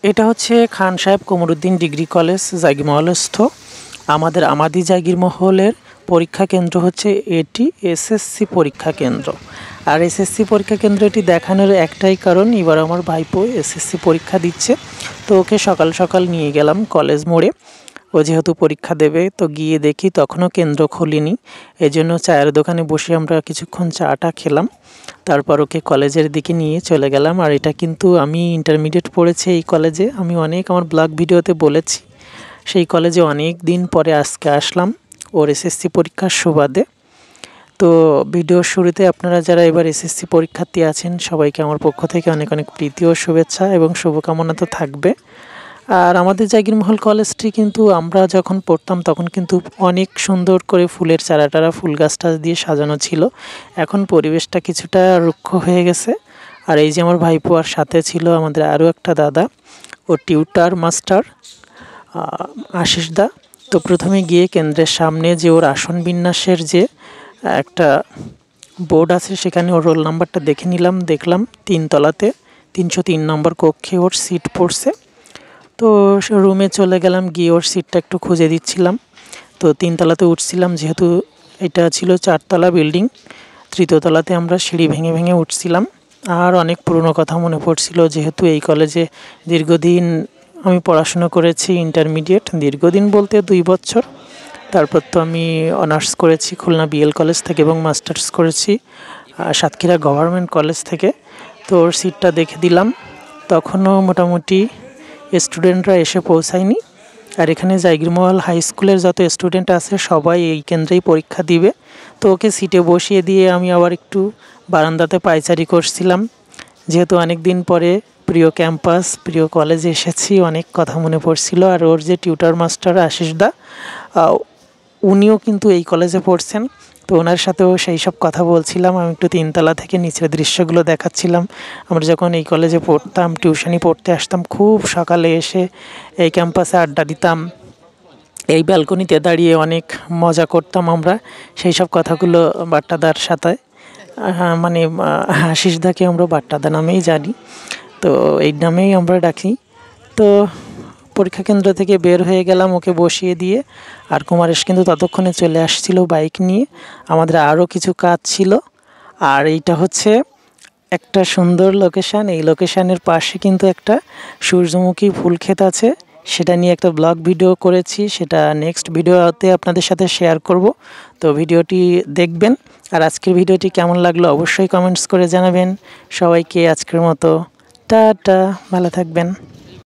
এটা হচ্ছে খান সাহেব কমরুদ্দিন ডিগ্রি কলেজ জাগিরমহলস্থ। আমাদের আমাদি জাগিরমহলের পরীক্ষা কেন্দ্র হচ্ছে এটি এসএসসি পরীক্ষা কেন্দ্র। আর এসএসসি পরীক্ষা কেন্দ্র এটি দেখানোর একটাই কারণ, এবার আমার ভাইপো এসএসসি পরীক্ষা দিচ্ছে, তো ওকে সকাল সকাল নিয়ে গেলাম কলেজ মোড়ে। ও যেহেতু পরীক্ষা দেবে, তো গিয়ে দেখি তখনও কেন্দ্র খোলেনি। এজন্য চায়ের দোকানে বসে আমরা কিছুক্ষণ চাটা খেলাম, তারপর ওকে কলেজের দিকে নিয়ে চলে গেলাম। আর এটা কিন্তু আমি ইন্টারমিডিয়েট পড়েছি এই কলেজে, আমি অনেক আমার ব্লগ ভিডিওতে বলেছি। সেই কলেজে অনেক দিন পরে আজকে আসলাম ওর এসএসসি পরীক্ষার সুবাদে। তো ভিডিওর শুরুতে আপনারা যারা এবার এসএসসি পরীক্ষার্থী আছেন, সবাইকে আমার পক্ষ থেকে অনেক অনেক প্রীতি ও শুভেচ্ছা এবং শুভকামনা তো থাকবে। আর আমাদের জাগিরমহল কলেজটি কিন্তু আমরা যখন পড়তাম তখন কিন্তু অনেক সুন্দর করে ফুলের চারা ফুল গাছ টাছ দিয়ে সাজানো ছিল। এখন পরিবেশটা কিছুটা রুক্ষ হয়ে গেছে। আর এই যে আমার ভাইপো, আর সাথে ছিল আমাদের আরও একটা দাদা, ও টিউটার মাস্টার আশিস দা। তো প্রথমে গিয়ে কেন্দ্রের সামনে যে ওর আসন বিন্যাসের যে একটা বোর্ড আছে, সেখানে ওর রোল নাম্বারটা দেখে নিলাম। দেখলাম 3 তলাতে 303 নম্বর কক্ষে ওর সিট পড়ছে। তো রুমে চলে গেলাম, গিয়ে ওর সিটটা একটু খুঁজে দিচ্ছিলাম। তো 3 তলাতে উঠছিলাম, যেহেতু এটা ছিল 4 তলা বিল্ডিং। 3য় তলাতে আমরা সিঁড়ি ভেঙে ভেঙে উঠছিলাম। আর অনেক পুরনো কথা মনে পড়ছিল, যেহেতু এই কলেজে দীর্ঘদিন আমি পড়াশুনো করেছি, ইন্টারমিডিয়েট দীর্ঘদিন বলতে 2 বছর। তারপর তো আমি অনার্স করেছি খুলনা বিএল কলেজ থেকে এবং মাস্টার্স করেছি সাতক্ষীরা গভর্নমেন্ট কলেজ থেকে। তো ওর সিটটা দেখে দিলাম। তখনও মোটামুটি স্টুডেন্টরা এসে পৌঁছায়নি। আর এখানে জাগিরমহল হাই স্কুলের যত স্টুডেন্ট আছে সবাই এই কেন্দ্রেই পরীক্ষা দিবে। তো ওকে সিটে বসিয়ে দিয়ে আমি আবার একটু বারান্দাতে পায়চারি করছিলাম, যেহেতু অনেক দিন পরে প্রিয় ক্যাম্পাস প্রিয় কলেজে এসেছি, অনেক কথা মনে পড়ছিল। আর ওর যে টিউটার মাস্টার আশিস দা, উনিও কিন্তু এই কলেজে পড়ছেন। তো ওনার সাথেও সেই সব কথা বলছিলাম। আমি একটু 3 তলা থেকে নিচের দৃশ্যগুলো দেখাচ্ছিলাম। আমরা যখন এই কলেজে পড়তাম, টিউশনি পড়তে আসতাম, খুব সকালে এসে এই ক্যাম্পাসে আড্ডা দিতাম, এই ব্যালকনিতে দাঁড়িয়ে অনেক মজা করতাম আমরা। সেই সব কথাগুলো বাট্টাদার সাথে, মানে আশিসদাকে আমরা বাট্টাদা নামেই জানি, তো এই নামেই আমরা ডাকি। তো পরীক্ষা কেন্দ্র থেকে বের হয়ে গেলাম ওকে বসিয়ে দিয়ে। আর কুমারেশ কিন্তু ততক্ষণে চলে আসছিল বাইক নিয়ে। আমাদের আরও কিছু কাজ ছিল। আর এইটা হচ্ছে একটা সুন্দর লোকেশান। এই লোকেশানের পাশে কিন্তু একটা সূর্যমুখী ফুল ক্ষেত আছে, সেটা নিয়ে একটা ব্লগ ভিডিও করেছি, সেটা নেক্সট ভিডিওতে আপনাদের সাথে শেয়ার করব। তো ভিডিওটি দেখবেন। আর আজকের ভিডিওটি কেমন লাগলো অবশ্যই কমেন্টস করে জানাবেন। সবাইকে আজকের মতো টাটা, ভালো থাকবেন।